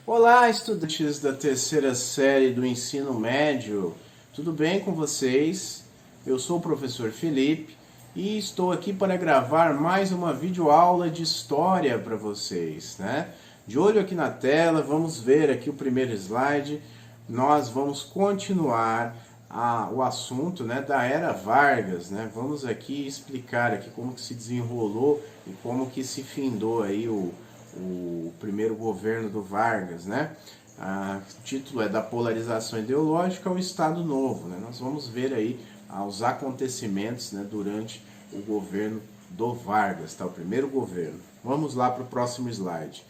Olá, estudantes da terceira série do ensino médio, tudo bem com vocês? Eu sou o professor Felipe e estou aqui para gravar mais uma videoaula de história para vocês, né? De olho aqui na tela, vamos ver aqui o primeiro slide. Nós vamos continuar o assunto, né, da Era Vargas, né? Vamos aqui explicar aqui como que se desenrolou e como que se findou aí o primeiro governo do Vargas, né? O título é da polarização ideológica ao Estado Novo, né? Nós vamos ver aí os acontecimentos, né, durante o governo do Vargas, tá? O primeiro governo. Vamos lá para o próximo slide.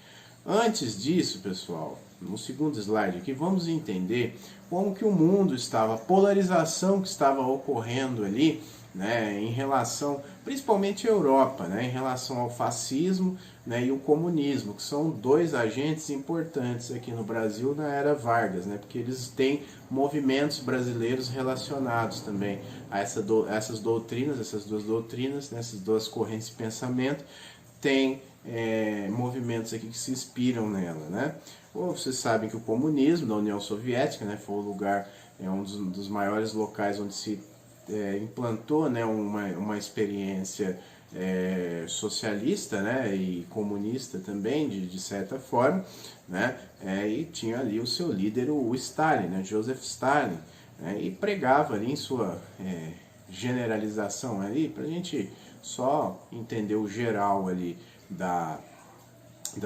Antes disso, pessoal, no segundo slide aqui, vamos entender como que o mundo estava, a polarização que estava ocorrendo ali, né, em relação, principalmente a Europa, né, em relação ao fascismo, né, e o comunismo, que são dois agentes importantes aqui no Brasil na era Vargas, né, porque eles têm movimentos brasileiros relacionados também a essas doutrinas, essas duas doutrinas, né, essas duas correntes de pensamento, tem movimentos aqui que se inspiram nela, né? Ou vocês sabem que o comunismo da União Soviética, né, foi o lugar, um dos maiores locais onde se implantou, né, uma experiência socialista, né, e comunista também, de certa forma, né, e tinha ali o seu líder, o Stalin, né, Joseph Stalin, né, e pregava ali em sua generalização ali, para a gente só entender o geral ali da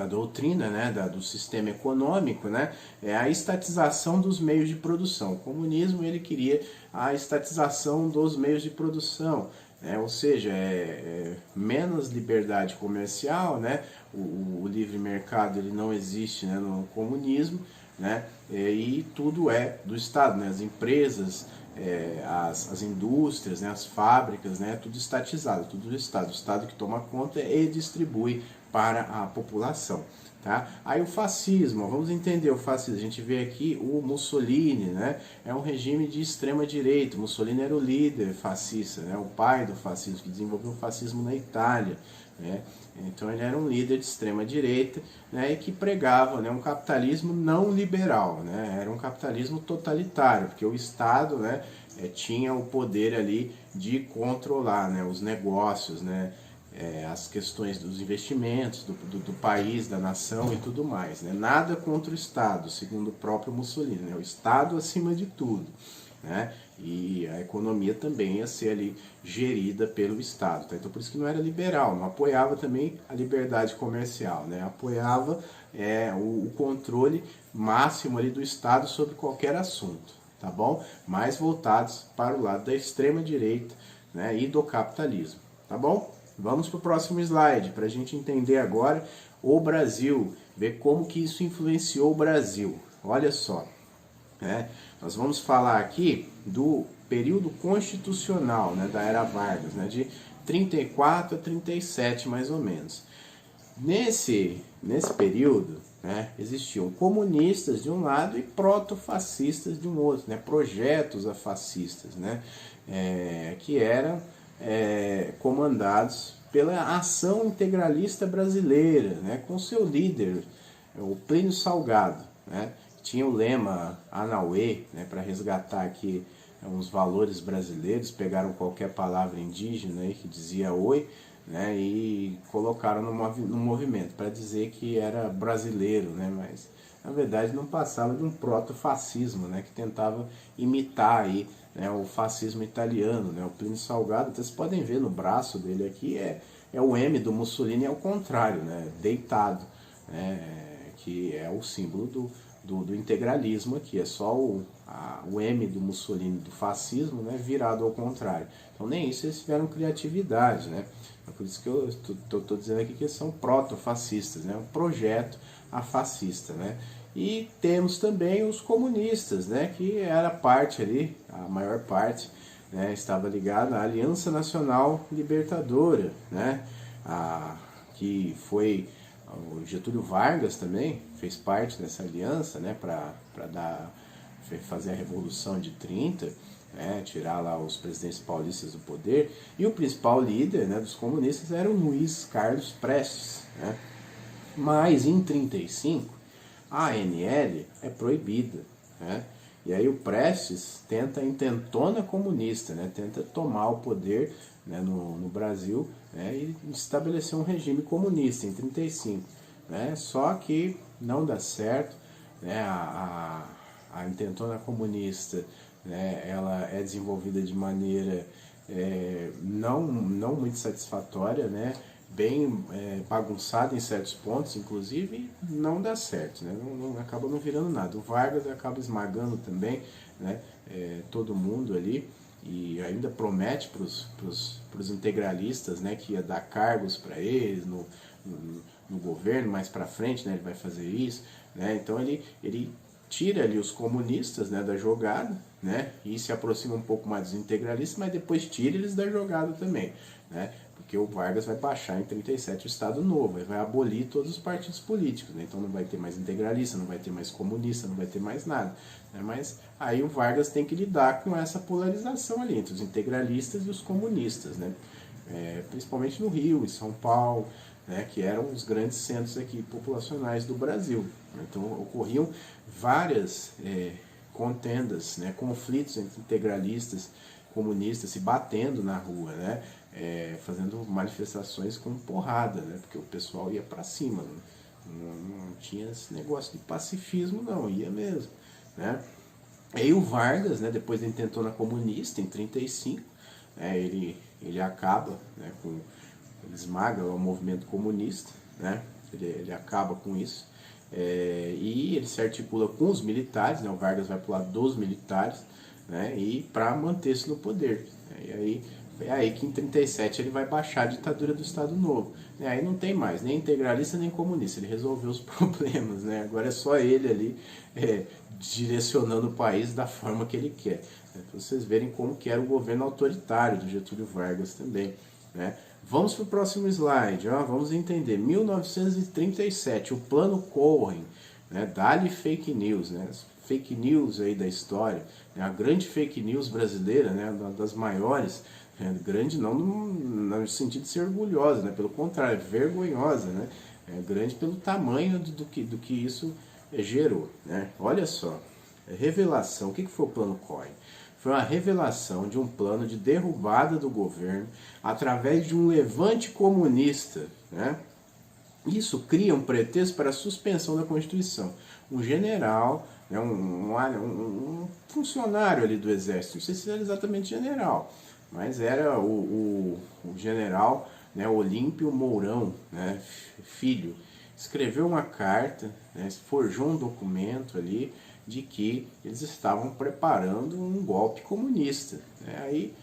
doutrina, né, do sistema econômico, né, é a estatização dos meios de produção. O comunismo, ele queria a estatização dos meios de produção, né, ou seja, menos liberdade comercial, né, o livre mercado ele não existe, né, no comunismo, né, e tudo é do Estado, né, as empresas, as indústrias, né, as fábricas, né, tudo estatizado, tudo do Estado. O Estado que toma conta e distribui para a população. Tá? Aí o fascismo, vamos entender o fascismo. A gente vê aqui o Mussolini, né? É um regime de extrema direita. Mussolini era o líder fascista, né? O pai do fascismo, que desenvolveu o fascismo na Itália, né? Então ele era um líder de extrema direita, né? E que pregava, né, um capitalismo não liberal, né? Era um capitalismo totalitário, porque o Estado, né, tinha o poder ali de controlar, né, os negócios, né? As questões dos investimentos do país, da nação e tudo mais, né? Nada contra o Estado, segundo o próprio Mussolini, né? O Estado acima de tudo, né? E a economia também ia ser ali gerida pelo Estado, tá? Então por isso que não era liberal, não apoiava também a liberdade comercial, né? Apoiava o controle máximo ali do Estado sobre qualquer assunto, tá bom? Mais voltados para o lado da extrema direita, né, e do capitalismo, tá bom? Vamos para o próximo slide, para a gente entender agora o Brasil, ver como que isso influenciou o Brasil. Olha só, né? Nós vamos falar aqui do período constitucional, né, da Era Vargas, né, de 34 a 37 mais ou menos. Nesse período, né, existiam comunistas de um lado e protofascistas de um outro, né, projetos fascistas, né, que eram comandados pela Ação Integralista Brasileira, né, com seu líder, o Plínio Salgado, né, tinha o lema Anauê, né, para resgatar aqui uns valores brasileiros, pegaram qualquer palavra indígena aí que dizia oi, né, e colocaram no movimento para dizer que era brasileiro, né, mas na verdade não passava de um proto-fascismo, né, que tentava imitar aí, né, o fascismo italiano, né, o Plínio Salgado. Vocês podem ver no braço dele aqui é o M do Mussolini ao contrário, né, deitado, né, que é o símbolo do integralismo aqui, é só o M do Mussolini, do fascismo, né, virado ao contrário. Então nem isso eles tiveram criatividade, né? É por isso que eu estou dizendo aqui que eles são proto-fascistas, né? Um projeto fascista, né? E temos também os comunistas, né? Que era parte ali, a maior parte, né, estava ligada à Aliança Nacional Libertadora, né? Que foi o Getúlio Vargas também fez parte dessa aliança, né, para fazer a Revolução de 30, né, tirar lá os presidentes paulistas do poder, e o principal líder, né, dos comunistas era o Luiz Carlos Prestes, né. Mas em 35 A ANL é proibida, né? E aí o Prestes intentona comunista, né? Tenta tomar o poder, né, no Brasil, né, e estabelecer um regime comunista em 35, né? Só que não dá certo, né? A intentona comunista, né, ela é desenvolvida de maneira não muito satisfatória, né? Bem bagunçada em certos pontos, inclusive, não dá certo, né? Acaba não virando nada. O Vargas acaba esmagando também, né, todo mundo ali, e ainda promete para os integralistas, né, que ia dar cargos para eles no governo, mais para frente, né, ele vai fazer isso, né? Então ele tira ali os comunistas, né, da jogada, né, e se aproxima um pouco mais dos integralistas, mas depois tira eles da jogada também, né, porque o Vargas vai baixar em 37 o Estado Novo, vai abolir todos os partidos políticos, né, então não vai ter mais integralista, não vai ter mais comunista, não vai ter mais nada, né, mas aí o Vargas tem que lidar com essa polarização ali entre os integralistas e os comunistas, né, principalmente no Rio, em São Paulo, né, que eram os grandes centros aqui populacionais do Brasil. Então ocorriam várias contendas, né, conflitos entre integralistas, comunistas se batendo na rua, né, fazendo manifestações com porrada, né, porque o pessoal ia para cima, não tinha esse negócio de pacifismo não, ia mesmo, né. E o Vargas, né, depois da intentona comunista em 35, né, ele acaba, né, ele esmaga o movimento comunista, né, ele acaba com isso, e ele se articula com os militares, né, o Vargas vai para o lado dos militares, né, e para manter-se no poder. E aí é aí que em 37 ele vai baixar a ditadura do Estado Novo. Aí não tem mais nem integralista nem comunista, ele resolveu os problemas, né? Agora é só ele ali direcionando o país da forma que ele quer. Para vocês verem como que era o governo autoritário do Getúlio Vargas também, né? Vamos para o próximo slide, ó, vamos entender. 1937, o Plano Cohen, né? Dá-lhe fake news, né? Fake news aí da história, né? A grande fake news brasileira, né? Uma das maiores, grande não no sentido de ser orgulhosa, né? Pelo contrário, é vergonhosa, né? Grande pelo tamanho do que isso gerou, né? Olha só, revelação, o que foi o Plano Cohen? Foi uma revelação de um plano de derrubada do governo através de um levante comunista, né? Isso cria um pretexto para a suspensão da Constituição. Um general, né, um funcionário ali do Exército, não sei se era exatamente general, mas era o general, né, Olímpio Mourão, né, filho, escreveu uma carta, né, forjou um documento ali de que eles estavam preparando um golpe comunista. Aí,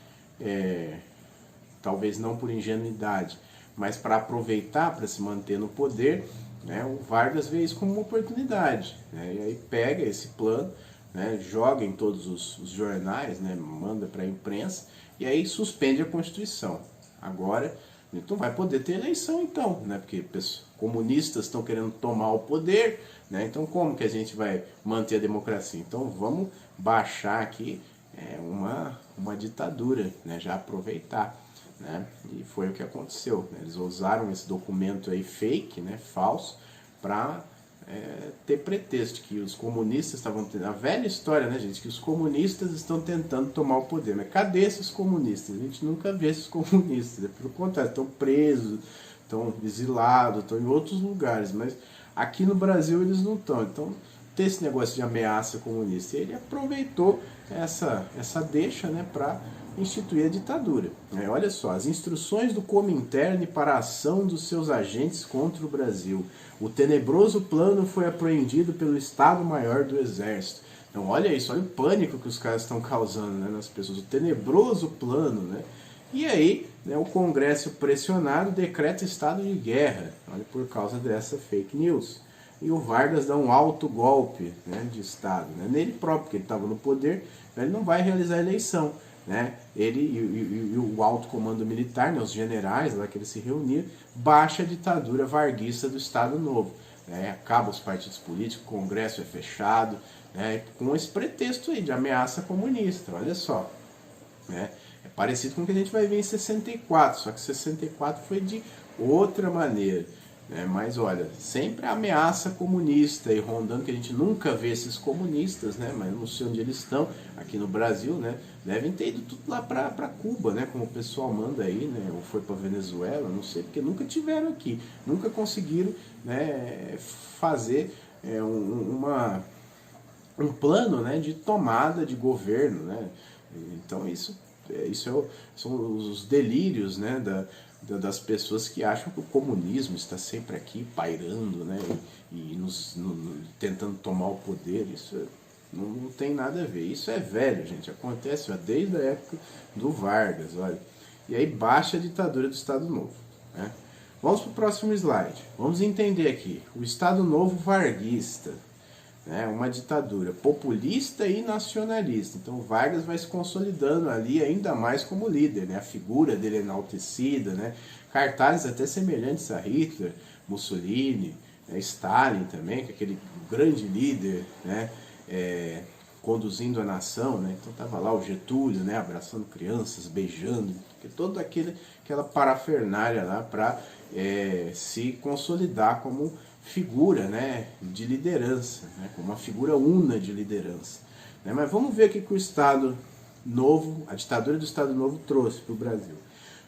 talvez não por ingenuidade, mas para aproveitar, para se manter no poder, né, o Vargas vê isso como uma oportunidade, né, e aí pega esse plano, né, joga em todos os jornais, né, manda para a imprensa, e aí suspende a Constituição. Agora, não vai poder ter eleição então, né, porque comunistas estão querendo tomar o poder, né, então como que a gente vai manter a democracia? Então vamos baixar aqui uma ditadura, né, já aproveitar. Né? E foi o que aconteceu, né? Eles usaram esse documento aí fake, né, falso, para ter pretexto que os comunistas estavam tendo, a velha história, né, gente, que os comunistas estão tentando tomar o poder, mas cadê esses comunistas? A gente nunca vê esses comunistas, pelo contrário, estão presos, estão exilados, estão em outros lugares, mas aqui no Brasil eles não estão. Então tem esse negócio de ameaça comunista, e ele aproveitou essa deixa, né, para instituir a ditadura. Olha só, as instruções do Comintern para a ação dos seus agentes contra o Brasil. O tenebroso plano foi apreendido pelo Estado-Maior do Exército. Então olha isso, olha o pânico que os caras estão causando, né, nas pessoas. O tenebroso plano, né? E aí, né, o Congresso pressionado decreta estado de guerra, olha, por causa dessa fake news. E o Vargas dá um alto golpe, né, de Estado, né, nele próprio, porque ele estava no poder, ele não vai realizar a eleição. Né? Ele e o alto comando militar, né, os generais lá que eles se reuniram, baixa a ditadura varguista do Estado Novo. Né? Acaba os partidos políticos, o Congresso é fechado, né, com esse pretexto aí de ameaça comunista, olha só. Né? É parecido com o que a gente vai ver em 64, só que 64 foi de outra maneira. né? Mas olha, sempre a ameaça comunista e rondando, que a gente nunca vê esses comunistas, né? Mas não sei onde eles estão, aqui no Brasil, né? Devem ter ido tudo lá para Cuba, né? Como o pessoal manda aí, né? Ou foi para Venezuela, não sei, porque nunca tiveram aqui, nunca conseguiram, né, fazer um plano, né, de tomada de governo, né? Então são os delírios, né, das pessoas que acham que o comunismo está sempre aqui pairando, né, e tentando tomar o poder. Isso não tem nada a ver. Isso é velho, gente. Acontece desde a época do Vargas, olha. E aí baixa a ditadura do Estado Novo, né? Vamos para o próximo slide. Vamos entender aqui. O Estado Novo varguista, né, uma ditadura populista e nacionalista. Então Vargas vai se consolidando ali ainda mais como líder, né? A figura dele é enaltecida, né? Cartazes até semelhantes a Hitler, Mussolini, né? Stalin também, que é aquele grande líder, né? Conduzindo a nação, né? Então tava lá o Getúlio, né? Abraçando crianças, beijando, toda aquela parafernália lá para se consolidar como figura, né, de liderança, né, como uma figura una de liderança, né? Mas vamos ver o que o Estado Novo, a ditadura do Estado Novo trouxe para o Brasil.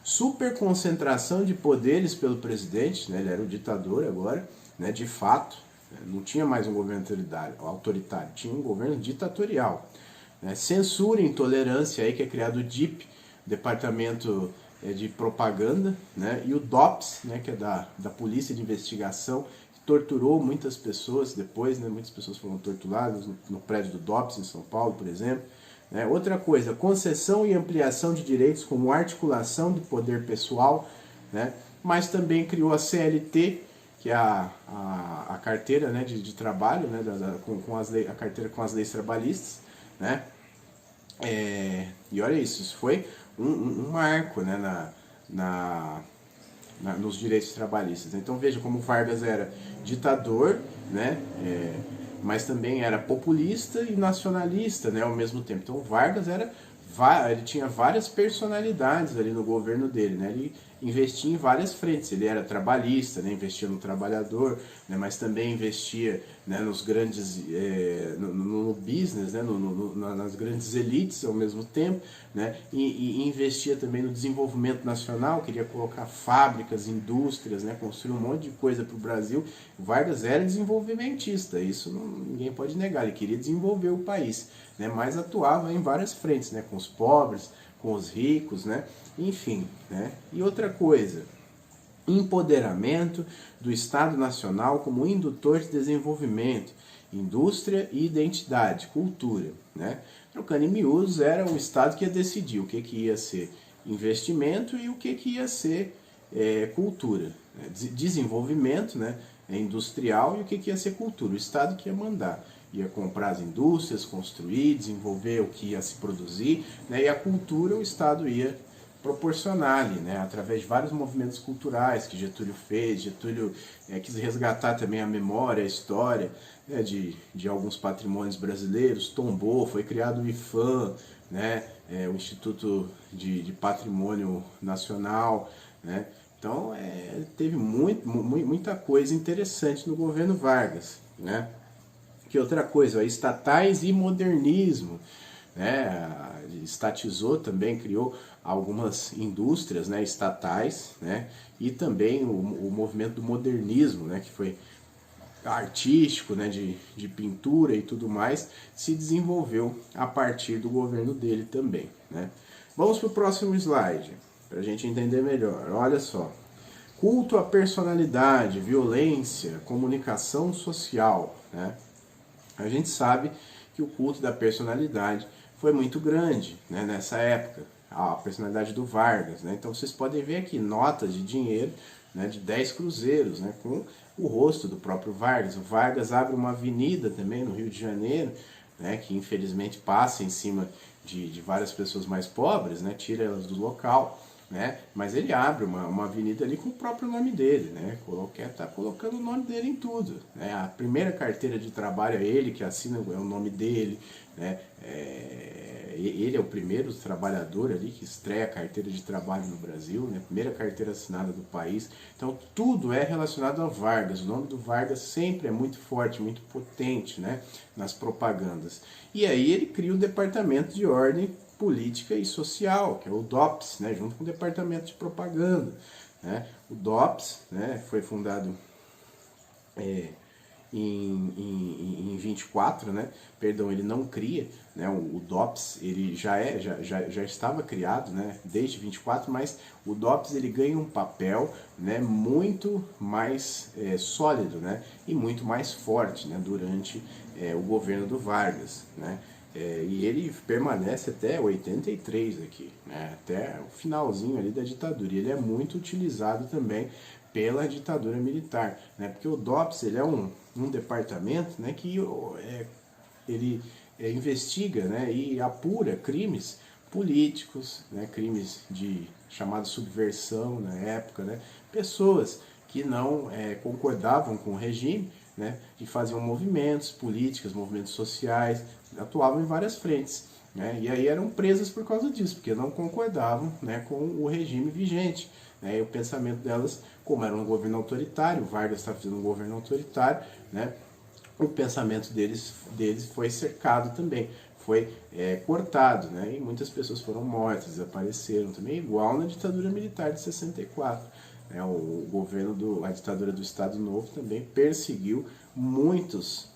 Superconcentração de poderes pelo presidente, né, ele era o ditador agora, né, de fato, né, não tinha mais um governo autoritário, tinha um governo ditatorial, né? Censura e intolerância, aí que é criado o DIP, Departamento de Propaganda, né? E o DOPS, né, que é da Polícia de Investigação, que torturou muitas pessoas depois, né? Muitas pessoas foram torturadas no prédio do DOPS em São Paulo, por exemplo, né? Outra coisa, concessão e ampliação de direitos como articulação do poder pessoal, né? Mas também criou a CLT, que é a carteira, né, de trabalho, né, a carteira com as leis trabalhistas, né? E olha isso foi um marco, né, nos direitos trabalhistas. Então veja como Vargas era ditador, né, mas também era populista e nacionalista, né, ao mesmo tempo. Então Vargas ele tinha várias personalidades ali no governo dele, né? Ele investia em várias frentes. Ele era trabalhista, né? Investia no trabalhador, né? Mas também investia, né, nos grandes no business, né? Nas grandes elites ao mesmo tempo, né? E investia também no desenvolvimento nacional. Queria colocar fábricas, indústrias, né? Construir um monte de coisa para o Brasil. Vargas era desenvolvimentista, isso ninguém pode negar. Ele queria desenvolver o país, né? Mas atuava em várias frentes, né? Com os pobres, com os ricos, né? Enfim, né? E outra coisa, empoderamento do Estado Nacional como indutor de desenvolvimento, indústria e identidade, cultura, né? Trocando em miúdos, era o Estado que ia decidir o que ia ser investimento e o que ia ser cultura, né? Desenvolvimento, né, industrial, e o que ia ser cultura, o Estado que ia mandar. Ia comprar as indústrias, construir, desenvolver o que ia se produzir, né? E a cultura o Estado ia proporcionar ali, né? Através de vários movimentos culturais que Getúlio fez. Getúlio quis resgatar também a memória, a história, né, de alguns patrimônios brasileiros, tombou, foi criado o IPHAN, né? O Instituto de Patrimônio Nacional, né? Então teve muita coisa interessante no governo Vargas, né? Que outra coisa, estatais e modernismo, né? Estatizou também, criou algumas indústrias, né, estatais, né? E também o movimento do modernismo, né, que foi artístico, né, de pintura e tudo mais, se desenvolveu a partir do governo dele também, né? Vamos para o próximo slide, para a gente entender melhor. Olha só. Culto à personalidade, violência, comunicação social, né? A gente sabe que o culto da personalidade foi muito grande, né, nessa época, a personalidade do Vargas, né? Então vocês podem ver aqui notas de dinheiro, né, de 10 cruzeiros, né, com o rosto do próprio Vargas. O Vargas abre uma avenida também no Rio de Janeiro, né, que infelizmente passa em cima de várias pessoas mais pobres, né, tira elas do local, né? Mas ele abre uma avenida ali com o próprio nome dele, né? Tá colocando o nome dele em tudo, né? A primeira carteira de trabalho é ele que assina, é o nome dele, né? Ele é o primeiro trabalhador ali que estreia a carteira de trabalho no Brasil, né? Primeira carteira assinada do país. Então tudo é relacionado a Vargas. O nome do Vargas sempre é muito forte, muito potente, né? Nas propagandas. E aí ele cria o Departamento de Ordem Política e Social, que é o DOPS, né? Junto com o Departamento de Propaganda, né? O DOPS, né? Foi fundado em 24, né? Perdão, ele não cria, né? O DOPS ele já estava criado, né? Desde 24, mas o DOPS ele ganha um papel, né? Muito mais sólido, né? E muito mais forte, né? Durante o governo do Vargas, né? E ele permanece até 83 aqui, né? Até o finalzinho ali da ditadura. E ele é muito utilizado também pela ditadura militar, né? Porque o DOPS ele é um departamento, né, que ele investiga, né, e apura crimes políticos, né, crimes de chamada subversão na época, né, pessoas que não concordavam com o regime, né, e faziam movimentos políticos, movimentos sociais, atuavam em várias frentes, né, e aí eram presas por causa disso, porque não concordavam, né, com o regime vigente, né, e o pensamento delas, como era um governo autoritário, Vargas estava fazendo um governo autoritário, né, o pensamento deles foi cercado também, foi cortado, né, e muitas pessoas foram mortas, desapareceram também, igual na ditadura militar de 64. Né, a ditadura do Estado Novo também perseguiu muitas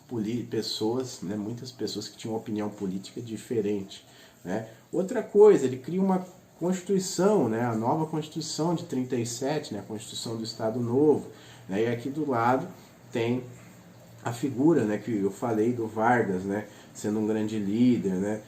pessoas, né, muitas pessoas que tinham opinião política diferente. Né. Outra coisa, ele cria uma Constituição, né, a nova Constituição de 37, né, a Constituição do Estado Novo, né, e aqui do lado tem a figura, né, que eu falei do Vargas, né, sendo um grande líder, né,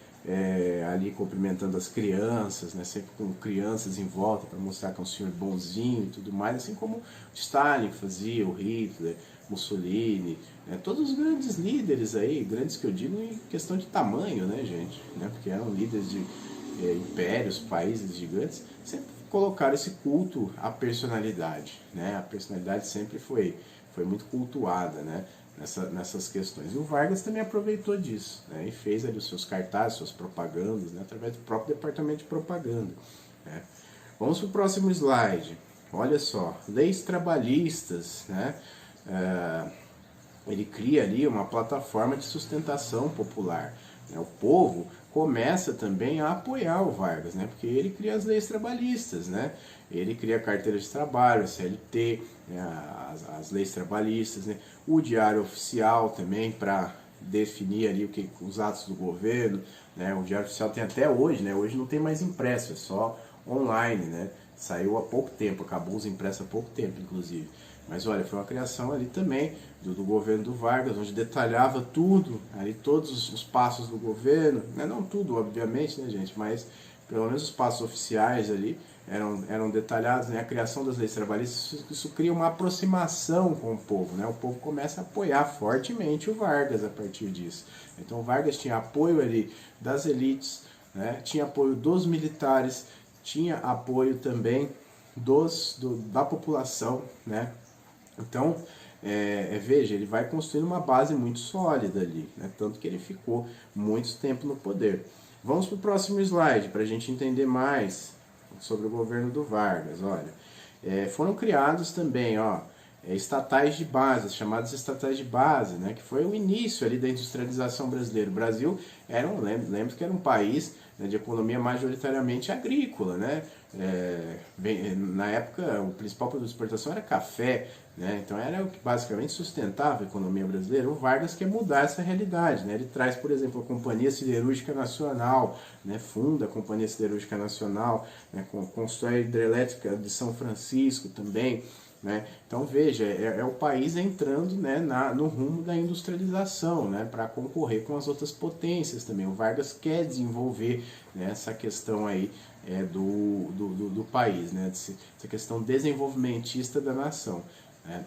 ali cumprimentando as crianças, né, sempre com crianças em volta para mostrar que é um senhor bonzinho e tudo mais, assim como Stalin fazia, o Hitler, Mussolini, né, todos os grandes líderes aí, grandes que eu digo em questão de tamanho, né, gente, né, porque eram líderes de impérios, países gigantes, sempre colocaram esse culto à personalidade, né? A personalidade sempre foi muito cultuada, né? Nessas questões. E o Vargas também aproveitou disso, né? E fez ali os seus cartazes, suas propagandas, né? Através do próprio departamento de propaganda, né? Vamos para o próximo slide. Olha só, leis trabalhistas, né? Ele cria ali uma plataforma de sustentação popular. Né? O povo começa também a apoiar o Vargas, né? Porque ele cria as leis trabalhistas, né? Ele cria a carteira de trabalho, a CLT, né? as leis trabalhistas, né? O diário oficial também para definir ali os atos do governo, né? O diário oficial tem até hoje, né? Hoje não tem mais impresso, é só online, né? Saiu há pouco tempo, acabou os impressos há pouco tempo, inclusive. Mas olha, foi uma criação ali também do governo do Vargas, onde detalhava tudo, ali todos os passos do governo, né? Não tudo, obviamente, né, gente, mas pelo menos os passos oficiais ali eram detalhados, né? A criação das leis trabalhistas, isso cria uma aproximação com o povo, né? O povo começa a apoiar fortemente o Vargas a partir disso. Então o Vargas tinha apoio ali das elites, né? Tinha apoio dos militares, tinha apoio também da população, né? Então, veja, ele vai construindo uma base muito sólida ali, né? Tanto que ele ficou muito tempo no poder. Vamos para o próximo slide, para a gente entender mais sobre o governo do Vargas. Olha, foram criados também, estatais de base, chamadas estatais de base, né? Que foi o início ali da industrialização brasileira. O Brasil lembro que era um país, né, de economia majoritariamente agrícola, né? Na época, o principal produto de exportação era café, né? Então era o que basicamente sustentava a economia brasileira. O Vargas quer mudar essa realidade, né? Ele traz, por exemplo, a Companhia Siderúrgica Nacional, né? Funda a Companhia Siderúrgica Nacional, né? Constrói a hidrelétrica de São Francisco também, né? Então veja, é o país entrando, né, no rumo da industrialização, né, para concorrer com as outras potências também. O Vargas quer desenvolver, né, essa questão aí do país, né, essa questão desenvolvimentista da nação. Né.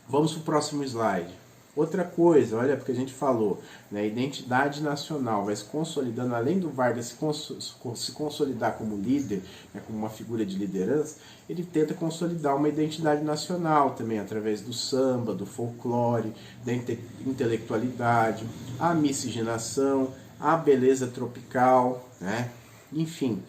Vamos para o próximo slide. Outra coisa, olha, porque a gente falou, né, identidade nacional vai se consolidando, além do Vargas se consolidar como líder, né, como uma figura de liderança, ele tenta consolidar uma identidade nacional também, através do samba, do folclore, da intelectualidade, a miscigenação, a beleza tropical, né, enfim.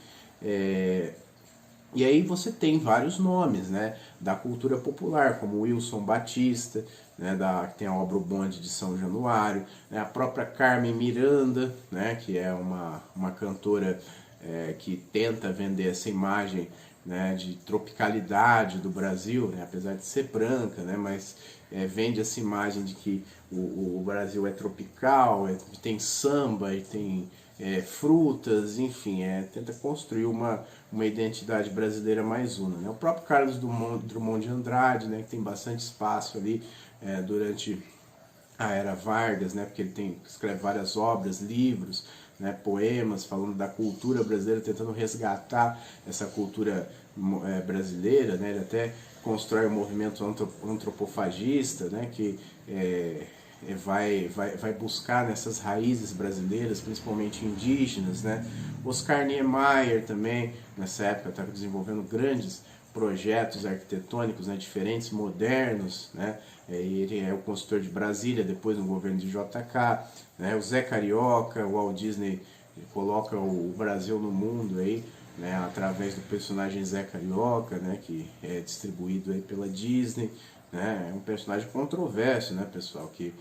E aí você tem vários nomes, né, da cultura popular, como Wilson Batista, né, que tem a obra O Bonde de São Januário, né, a própria Carmen Miranda, né, que é uma cantora que tenta vender essa imagem, né, de tropicalidade do Brasil, né, apesar de ser branca, né, mas vende essa imagem de que o Brasil é tropical, tem samba e tem frutas, enfim, tenta construir uma identidade brasileira mais una, né? O próprio Carlos Drummond de Andrade, né, que tem bastante espaço ali durante a era Vargas, né, porque ele escreve várias obras, livros, né, poemas falando da cultura brasileira, tentando resgatar essa cultura brasileira, né, ele até constrói um movimento antropofagista, né, que vai buscar nessas raízes brasileiras, principalmente indígenas, né. Oscar Niemeyer também, nessa época, estava desenvolvendo grandes projetos arquitetônicos, né, diferentes, modernos, né. Ele é o consultor de Brasília, depois no governo de JK, né, o Zé Carioca, o Walt Disney coloca o Brasil no mundo aí, né, através do personagem Zé Carioca, né, que é distribuído aí pela Disney, né, é um personagem controverso, né, pessoal, que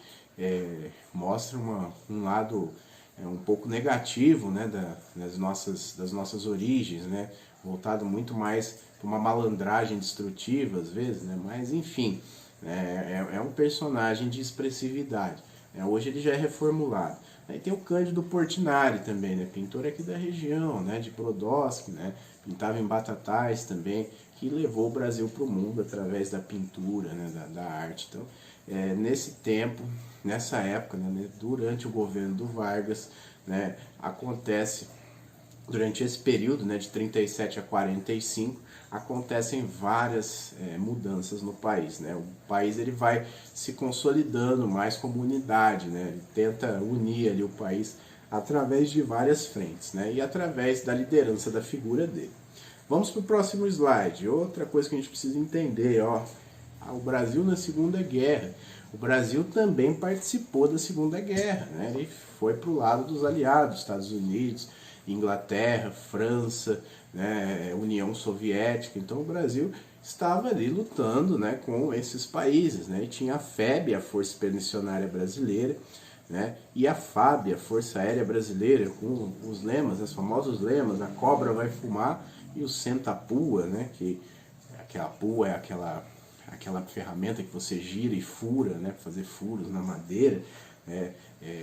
mostra um lado um pouco negativo, né, das nossas origens, né, voltado muito mais para uma malandragem destrutiva às vezes, né, mas enfim, é um personagem de expressividade. Hoje ele já é reformulado. Aí tem o Cândido Portinari também, né, pintor aqui da região, né, de Brodowski, né, pintava em Batatais também, que levou o Brasil para o mundo através da pintura, né, da arte. Então, nesse tempo, nessa época, né, durante o governo do Vargas, né, acontece, durante esse período, né, de 37 a 45, acontecem várias mudanças no país, né? O país ele vai se consolidando mais como unidade, né? Ele tenta unir ali o país através de várias frentes, né? E através da liderança da figura dele. Vamos para o próximo slide. Outra coisa que a gente precisa entender, ó, o Brasil na Segunda Guerra. O Brasil também participou da Segunda Guerra, né? Ele foi para o lado dos aliados, Estados Unidos, Inglaterra, França, né, União Soviética. Então o Brasil estava ali lutando, né, com esses países, né, e tinha a FEB, a Força Expedicionária Brasileira, né, e a FAB, a Força Aérea Brasileira, com os lemas, os famosos lemas, a cobra vai fumar e o senta-pua, né, que aquela pua é aquela ferramenta que você gira e fura, né, para fazer furos na madeira.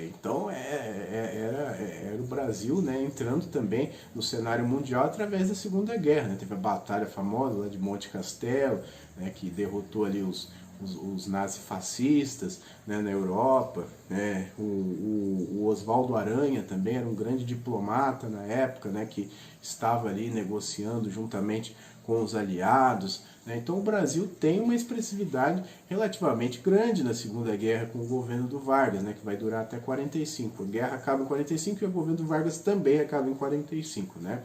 Então era o Brasil, né, entrando também no cenário mundial através da Segunda Guerra, né? Teve a batalha famosa lá de Monte Castelo, né, que derrotou ali os nazifascistas, né, na Europa, né? O Oswaldo Aranha também era um grande diplomata na época, né, que estava ali negociando juntamente com os aliados, né? Então o Brasil tem uma expressividade relativamente grande na Segunda Guerra com o governo do Vargas, né, que vai durar até 45. A guerra acaba em 45 e o governo do Vargas também acaba em 45, né?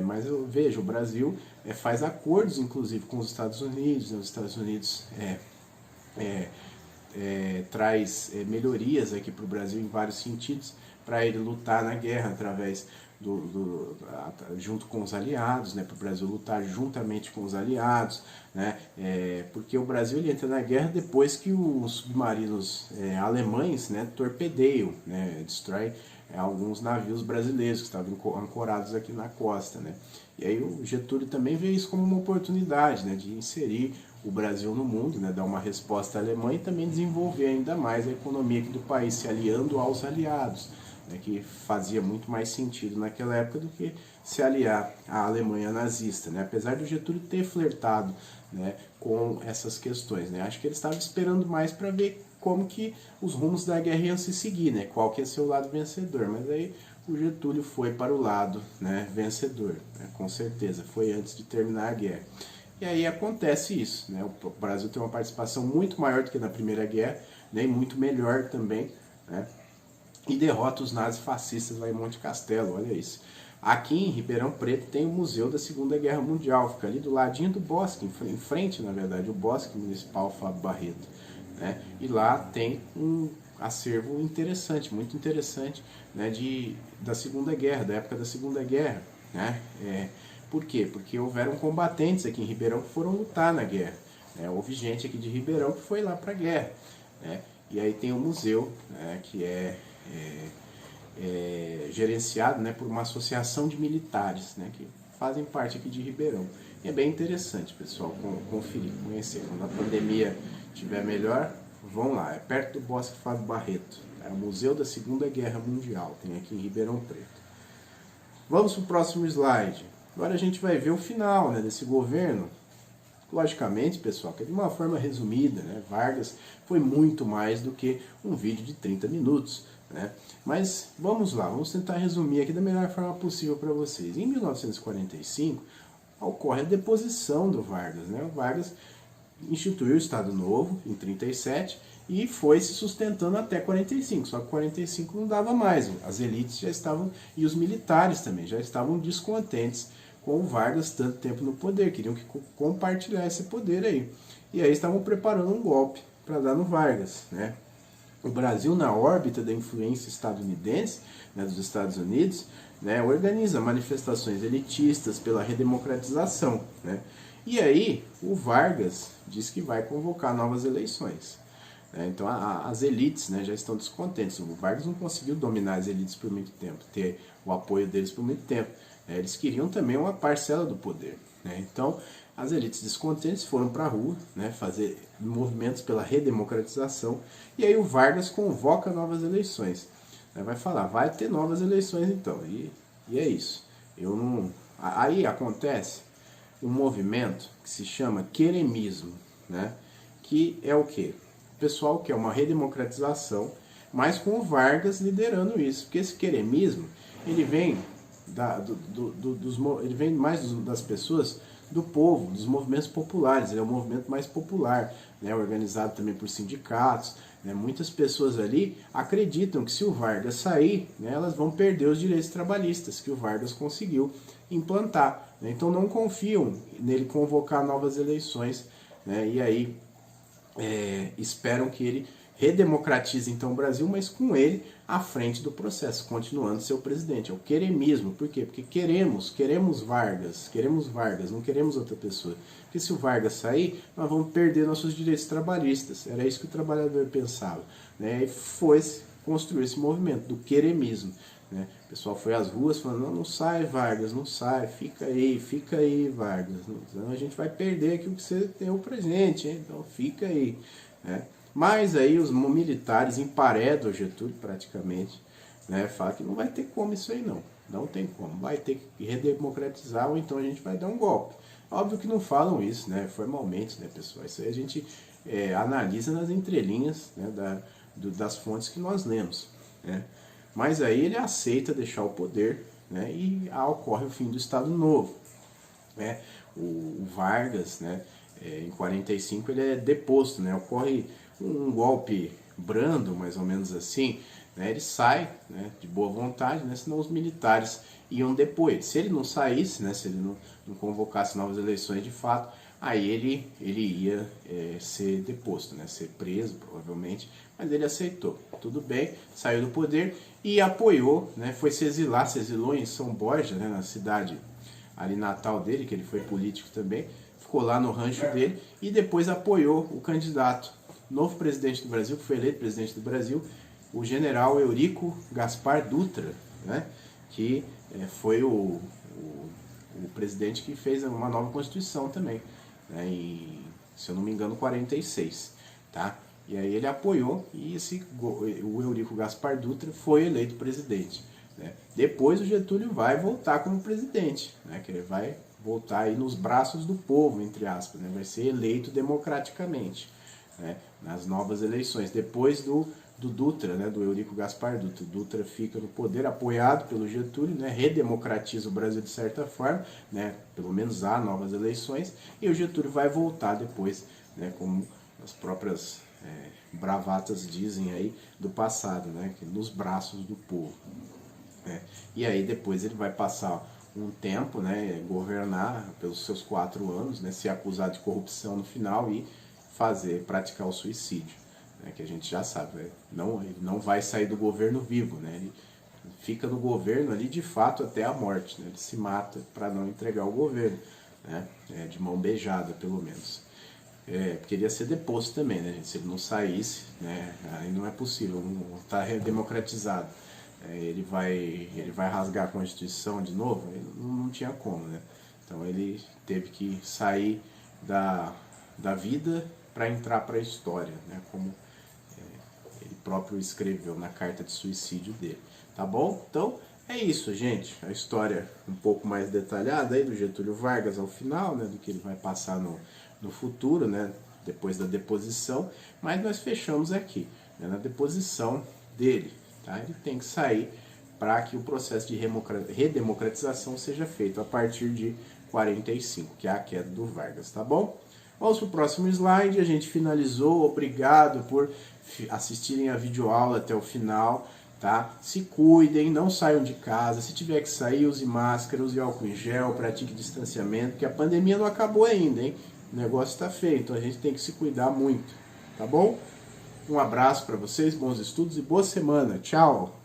Mas eu vejo, o Brasil faz acordos, inclusive, com os Estados Unidos, né? Os Estados Unidos traz melhorias aqui para o Brasil em vários sentidos, para ele lutar na guerra através junto com os aliados, né, para o Brasil lutar juntamente com os aliados, né, porque o Brasil ele entra na guerra depois que os submarinos alemães, né, torpedeiam, né, destroem alguns navios brasileiros que estavam ancorados aqui na costa, né. E aí o Getúlio também vê isso como uma oportunidade, né, de inserir o Brasil no mundo, né, dar uma resposta à Alemanha e também desenvolver ainda mais a economia aqui do país, se aliando aos aliados, né, que fazia muito mais sentido naquela época do que se aliar à Alemanha nazista, né, apesar do Getúlio ter flertado, né, com essas questões, né. Acho que ele estava esperando mais para ver como que os rumos da guerra iam se seguir, né, qual que ia ser o lado vencedor, mas aí o Getúlio foi para o lado, né, vencedor, né, com certeza, foi antes de terminar a guerra. E aí acontece isso, né? O Brasil tem uma participação muito maior do que na Primeira Guerra, né, e muito melhor também, né, e derrota os nazifascistas lá em Monte Castelo, olha isso. Aqui em Ribeirão Preto tem o Museu da Segunda Guerra Mundial, fica ali do ladinho do Bosque, em frente, na verdade, o Bosque Municipal Fábio Barreto, né? E lá tem um acervo interessante, muito interessante, né, da Segunda Guerra, da época da Segunda Guerra, né? Por quê? Porque houveram combatentes aqui em Ribeirão que foram lutar na guerra, né? Houve gente aqui de Ribeirão que foi lá para a guerra, né? E aí tem o museu, né, que é gerenciado, né, por uma associação de militares, né, que fazem parte aqui de Ribeirão. E é bem interessante, pessoal, conferir, conhecer. Quando a pandemia estiver melhor, vão lá. É perto do Bosque Fábio Barreto. É o Museu da Segunda Guerra Mundial. Tem aqui em Ribeirão Preto. Vamos para o próximo slide. Agora a gente vai ver o final, né, desse governo. Logicamente, pessoal, que de uma forma resumida, né, Vargas foi muito mais do que um vídeo de 30 minutos. Né? Mas vamos lá, vamos tentar resumir aqui da melhor forma possível para vocês. Em 1945, ocorre a deposição do Vargas. Né? O Vargas instituiu o Estado Novo em 37 e foi se sustentando até 45, só que 45 não dava mais. As elites já estavam, e os militares também, já estavam descontentes com o Vargas tanto tempo no poder, queriam que compartilhar esse poder aí. E aí estavam preparando um golpe para dar no Vargas, né? O Brasil, na órbita da influência estadunidense, né, dos Estados Unidos, né, organiza manifestações elitistas pela redemocratização. Né? E aí o Vargas diz que vai convocar novas eleições. Né? Então as elites, né, já estão descontentes. O Vargas não conseguiu dominar as elites por muito tempo, ter o apoio deles por muito tempo. Né? Eles queriam também uma parcela do poder. Né? Então as elites descontentes foram para a rua, né, fazer movimentos pela redemocratização, e aí o Vargas convoca novas eleições. Vai falar, vai ter novas eleições então, e é isso. Aí acontece um movimento que se chama queremismo, né, que é o quê? O pessoal quer uma redemocratização, mas com o Vargas liderando isso, porque esse queremismo, ele vem, ele vem mais das pessoas, do povo, dos movimentos populares. Ele é um movimento mais popular, né, organizado também por sindicatos. Né, muitas pessoas ali acreditam que se o Vargas sair, né, elas vão perder os direitos trabalhistas que o Vargas conseguiu implantar. Né, então não confiam nele convocar novas eleições, né, e aí esperam que ele redemocratize então o Brasil, mas com ele à frente do processo, continuando seu presidente. É o queremismo. Por quê? Porque queremos Vargas, não queremos outra pessoa. Porque se o Vargas sair, nós vamos perder nossos direitos trabalhistas. Era isso que o trabalhador pensava. Né? E foi construir esse movimento do queremismo. Né? O pessoal foi às ruas falando, não sai Vargas, não sai, fica aí Vargas. Então a gente vai perder aquilo que você deu pra gente, hein? Então fica aí. Né? Mas aí os militares emparedam o Getúlio praticamente, né, falam que não vai ter como isso aí não tem como, vai ter que redemocratizar ou então a gente vai dar um golpe. Óbvio que não falam isso, né, formalmente, né, pessoal, isso aí a gente analisa nas entrelinhas, né, das fontes que nós lemos, né. Mas aí ele aceita deixar o poder, né, e ocorre o fim do Estado Novo. Né. O Vargas, né, em 45 ele é deposto, né, ocorre um golpe brando, mais ou menos assim, né, ele sai, né, de boa vontade, né, senão os militares iam depois. Se ele não saísse, né, se ele não convocasse novas eleições de fato, aí ele ia ser deposto, né, ser preso provavelmente, mas ele aceitou. Tudo bem, saiu do poder e apoiou, né, foi se exilou em São Borja, né, na cidade ali natal dele, que ele foi político também, ficou lá no rancho dele e depois apoiou o candidato novo presidente do Brasil, que foi eleito presidente do Brasil, o general Eurico Gaspar Dutra, né, que foi o presidente que fez uma nova Constituição também, né, em, se eu não me engano, 46. Tá? E aí ele apoiou e o Eurico Gaspar Dutra foi eleito presidente. Né? Depois o Getúlio vai voltar como presidente, né, que ele vai voltar aí nos braços do povo, entre aspas, né, vai ser eleito democraticamente. Né, nas novas eleições, depois do Dutra, né, do Eurico Gaspar Dutra. O Dutra fica no poder, apoiado pelo Getúlio, né, redemocratiza o Brasil de certa forma, né, pelo menos há novas eleições, e o Getúlio vai voltar depois, né, como as próprias bravatas dizem aí do passado, né? Nos braços do povo. E aí depois ele vai passar um tempo, né, governar pelos seus 4 anos, né, ser acusado de corrupção no final e praticar o suicídio, né, que a gente já sabe, ele não vai sair do governo vivo, né, ele fica no governo ali de fato até a morte, né, ele se mata para não entregar o governo, né, de mão beijada pelo menos. Queria ser deposto também, né, gente? Se ele não saísse, né, aí não é possível, não está democratizado. Ele vai rasgar a Constituição de novo? Não tinha como, né? Então ele teve que sair da vida para entrar para a história, né? Como ele próprio escreveu na carta de suicídio dele. Tá bom? Então é isso, gente. A história um pouco mais detalhada aí do Getúlio Vargas ao final, né? Do que ele vai passar no futuro, né? Depois da deposição. Mas nós fechamos aqui, né? Na deposição dele. Tá? Ele tem que sair para que o processo de redemocratização seja feito a partir de 45, que é a queda do Vargas, tá bom? Vamos para o próximo slide, a gente finalizou, obrigado por assistirem a videoaula até o final, tá? Se cuidem, não saiam de casa, se tiver que sair, use máscara, use álcool em gel, pratique distanciamento, porque a pandemia não acabou ainda, hein? O negócio está feio, então a gente tem que se cuidar muito, tá bom? Um abraço para vocês, bons estudos e boa semana. Tchau!